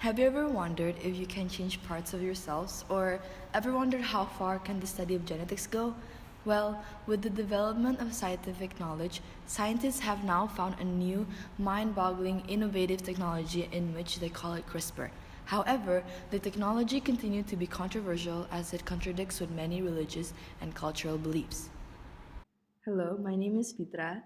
Have you ever wondered if you can change parts of yourselves, or ever wondered how far can the study of genetics go? Well, with the development of scientific knowledge, scientists have now found a new, mind-boggling, innovative technology in which they call it CRISPR. However, the technology continued to be controversial as it contradicts with many religious and cultural beliefs. Hello, my name is Fitra.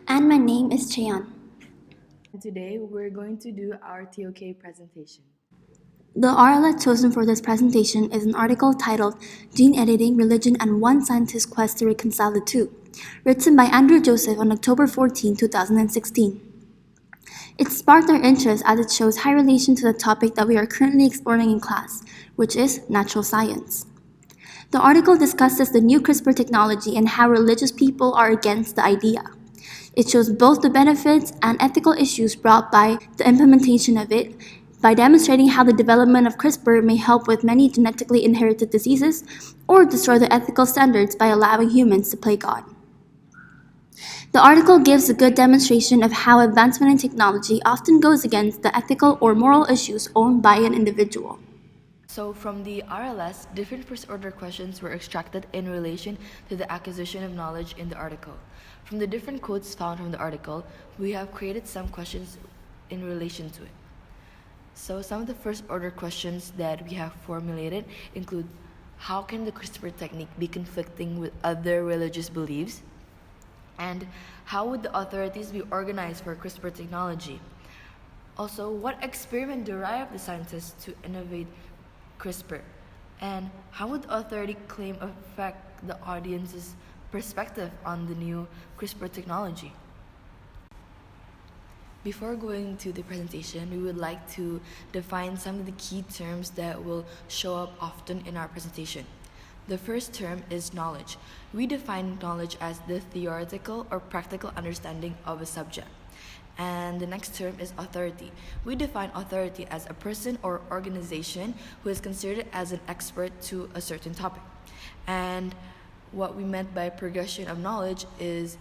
And my name is Chaeon. Today we're going to do our TOK presentation. The RLS chosen for this presentation is an article titled Gene Editing, Religion, and One Scientist's Quest to Reconcile the Two, written by Andrew Joseph on October 14, 2016. It sparked our interest as it shows high relation to the topic that we are currently exploring in class, which is natural science. The article discusses the new CRISPR technology and how religious people are against the idea. It shows both the benefits and ethical issues brought by the implementation of it by demonstrating how the development of CRISPR may help with many genetically inherited diseases or destroy the ethical standards by allowing humans to play God. The article gives a good demonstration of how advancement in technology often goes against the ethical or moral issues owned by an individual. So from the RLS, different first order questions were extracted in relation to the acquisition of knowledge in the article. From the different quotes found from the article, we have created some questions in relation to it. So some of the first order questions that we have formulated include: how can the CRISPR technique be conflicting with other religious beliefs? And how would the authorities be organized for CRISPR technology? Also, what experiment derived the scientists to innovate CRISPR? And how would the authority claim affect the audience's perspective on the new CRISPR technology? Before going to the presentation, we would like to define some of the key terms that will show up often in our presentation. The first term is knowledge. We define knowledge as the theoretical or practical understanding of a subject. And the next term is authority. We define authority as a person or organization who is considered as an expert to a certain topic. And what we meant by progression of knowledge is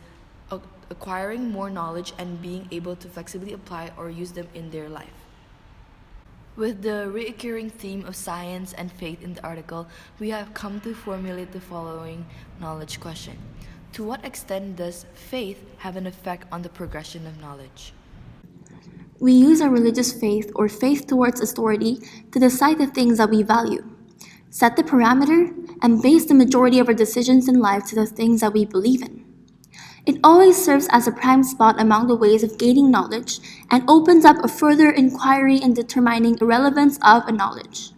acquiring more knowledge and being able to flexibly apply or use them in their life. With the recurring theme of science and faith in the article, we have come to formulate the following knowledge question. To what extent does faith have an effect on the progression of knowledge? We use our religious faith or faith towards authority to decide the things that we value, set the parameter, and base the majority of our decisions in life to the things that we believe in. It always serves as a prime spot among the ways of gaining knowledge and opens up a further inquiry in determining the relevance of a knowledge.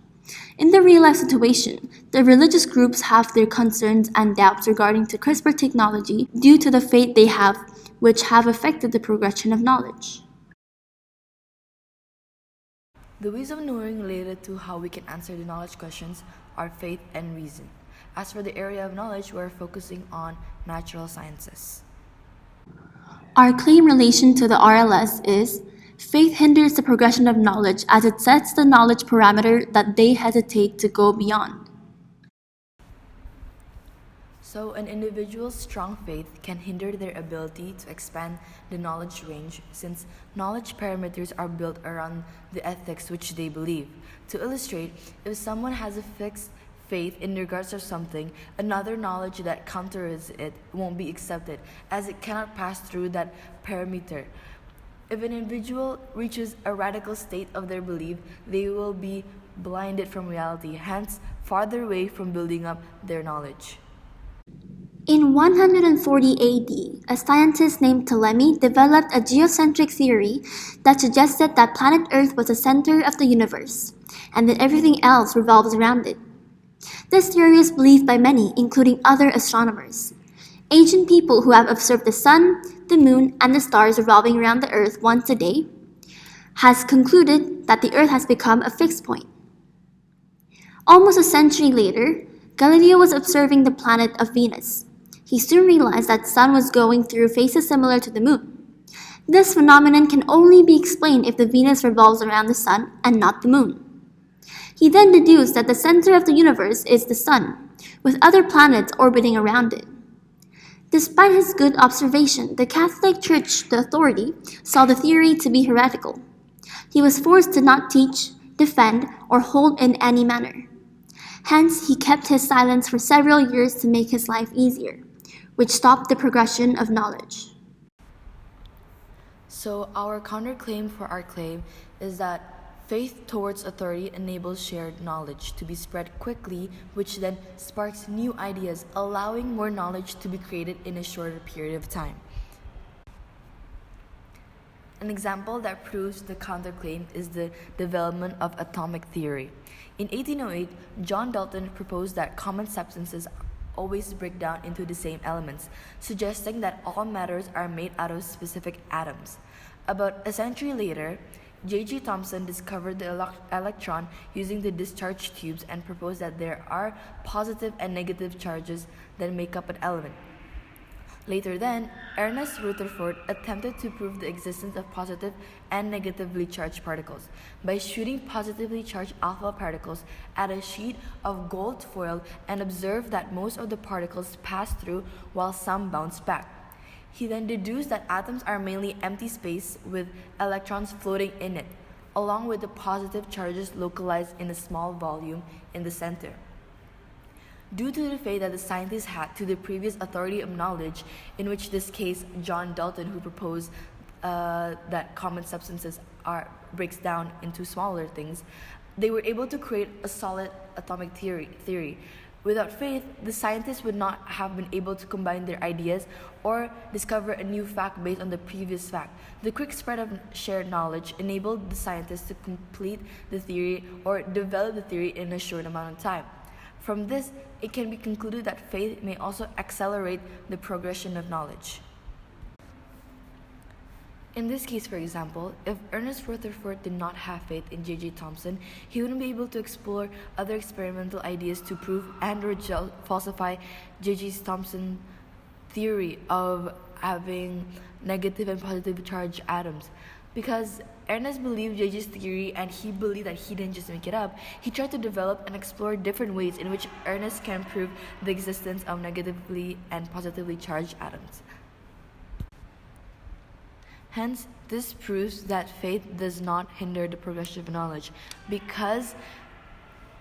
In the real-life situation, the religious groups have their concerns and doubts regarding to CRISPR technology due to the faith they have, which have affected the progression of knowledge. The ways of knowing related to how we can answer the knowledge questions are faith and reason. As for the area of knowledge, we're focusing on natural sciences. Our claim relation to the RLS is faith hinders the progression of knowledge as it sets the knowledge parameter that they hesitate to go beyond. So an individual's strong faith can hinder their ability to expand the knowledge range since knowledge parameters are built around the ethics which they believe. To illustrate, if someone has a fixed faith in regards to something, another knowledge that counters it won't be accepted as it cannot pass through that parameter. If an individual reaches a radical state of their belief, they will be blinded from reality, hence farther away from building up their knowledge. In 140 AD, a scientist named Ptolemy developed a geocentric theory that suggested that planet Earth was the center of the universe, and that everything else revolves around it. This theory is believed by many, including other astronomers. Ancient people who have observed the sun, the moon, and the stars revolving around the Earth once a day has concluded that the Earth has become a fixed point. Almost a century later, Galileo was observing the planet of Venus. He soon realized that the sun was going through phases similar to the moon. This phenomenon can only be explained if the Venus revolves around the sun and not the moon. He then deduced that the center of the universe is the sun, with other planets orbiting around it. Despite his good observation, the Catholic Church, the authority, saw the theory to be heretical. He was forced to not teach defend, or hold in any manner. Hence, he kept his silence for several years to make his life easier, which stopped the progression of knowledge. So, our counterclaim for our claim is that faith towards authority enables shared knowledge to be spread quickly, which then sparks new ideas, allowing more knowledge to be created in a shorter period of time. An example that proves the counterclaim is the development of atomic theory. In 1808, John Dalton proposed that common substances always break down into the same elements, suggesting that all matters are made out of specific atoms. About a century later, J.G. Thomson discovered the electron using the discharge tubes and proposed that there are positive and negative charges that make up an element. Later then, Ernest Rutherford attempted to prove the existence of positive and negatively charged particles by shooting positively charged alpha particles at a sheet of gold foil and observed that most of the particles passed through while some bounced back. He then deduced that atoms are mainly empty space with electrons floating in it, along with the positive charges localized in a small volume in the center. Due to the faith that the scientists had to the previous authority of knowledge, in which this case John Dalton, who proposed that common substances breaks down into smaller things, they were able to create a solid atomic theory. Without faith, the scientists would not have been able to combine their ideas or discover a new fact based on the previous fact. The quick spread of shared knowledge enabled the scientists to complete the theory or develop the theory in a short amount of time. From this, it can be concluded that faith may also accelerate the progression of knowledge. In this case, for example, if Ernest Rutherford did not have faith in J.J. Thomson, he wouldn't be able to explore other experimental ideas to prove and or falsify J.J. Thomson's theory of having negative and positive charged atoms. Because Ernest believed J.J.'s theory and he believed that he didn't just make it up, he tried to develop and explore different ways in which Ernest can prove the existence of negatively and positively charged atoms. Hence, this proves that faith does not hinder the progression of knowledge. Because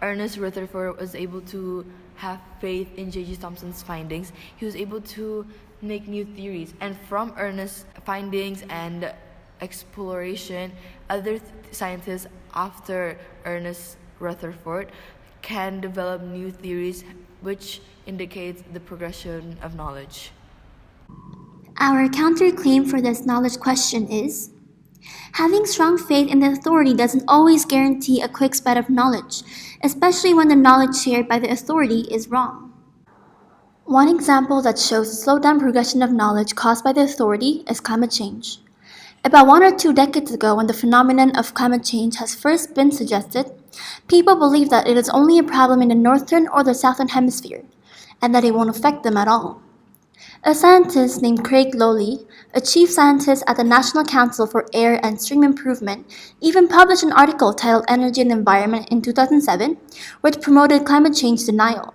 Ernest Rutherford was able to have faith in J.J. Thomson's findings, he was able to make new theories. And from Ernest's findings and exploration, other scientists after Ernest Rutherford can develop new theories, which indicates the progression of knowledge. Our counterclaim for this knowledge question is, having strong faith in the authority doesn't always guarantee a quick spread of knowledge, especially when the knowledge shared by the authority is wrong. One example that shows the slowed down progression of knowledge caused by the authority is climate change. About 1 or 2 decades ago, when the phenomenon of climate change has first been suggested, people believed that it is only a problem in the northern or the southern hemisphere, and that it won't affect them at all. A scientist named Craig Lowley, a chief scientist at the National Council for Air and Stream Improvement, even published an article titled Energy and Environment in 2007, which promoted climate change denial.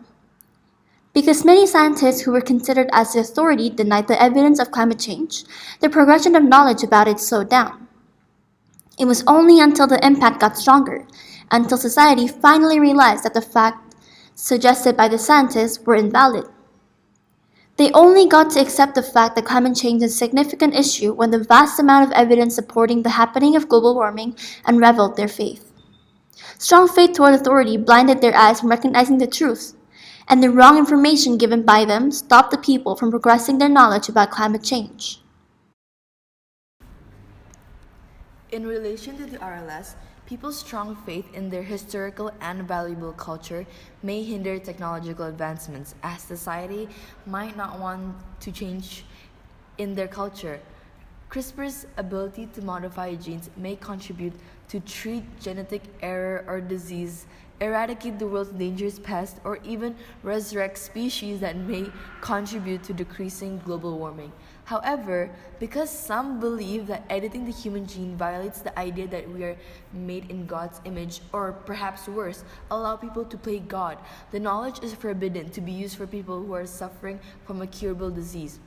Because many scientists who were considered as the authority denied the evidence of climate change, the progression of knowledge about it slowed down. It was only until the impact got stronger, until society finally realized that the facts suggested by the scientists were invalid. They only got to accept the fact that climate change is a significant issue when the vast amount of evidence supporting the happening of global warming unraveled their faith. Strong faith toward authority blinded their eyes from recognizing the truth, and the wrong information given by them stopped the people from progressing their knowledge about climate change. In relation to the RLS, people's strong faith in their historical and valuable culture may hinder technological advancements, as society might not want to change in their culture. CRISPR's ability to modify genes may contribute to treat genetic error or disease, eradicate the world's dangerous pests, or even resurrect species that may contribute to decreasing global warming. However, because some believe that editing the human gene violates the idea that we are made in God's image, or perhaps worse, allow people to play God, the knowledge is forbidden to be used for people who are suffering from a curable disease.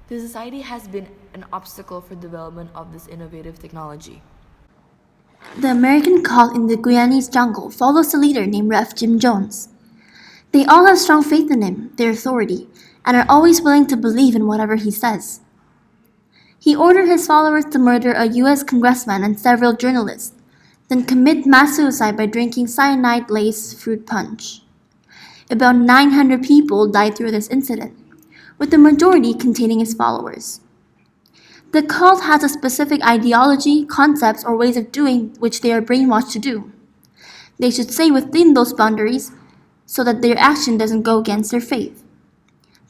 The society has been an obstacle for development of this innovative technology. The American cult in the Guyanese jungle follows a leader named Rev. Jim Jones. They all have strong faith in him, their authority, and are always willing to believe in whatever he says. He ordered his followers to murder a US congressman and several journalists, then commit mass suicide by drinking cyanide-laced fruit punch. About 900 people died through this incident, with the majority containing his followers. The cult has a specific ideology, concepts, or ways of doing which they are brainwashed to do. They should stay within those boundaries so that their action doesn't go against their faith.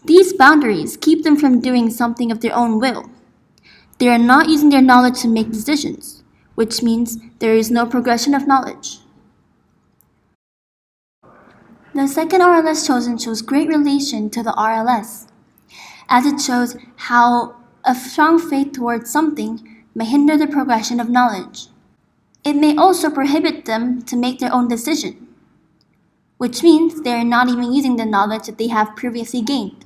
These boundaries keep them from doing something of their own will. They are not using their knowledge to make decisions, which means there is no progression of knowledge. The second RLS chosen shows great relation to the RLS, as it shows how a strong faith towards something may hinder the progression of knowledge. It may also prohibit them to make their own decision, which means they are not even using the knowledge that they have previously gained.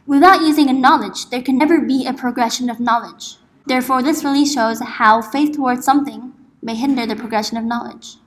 Without using a knowledge, there can never be a progression of knowledge. Therefore, this really shows how faith towards something may hinder the progression of knowledge.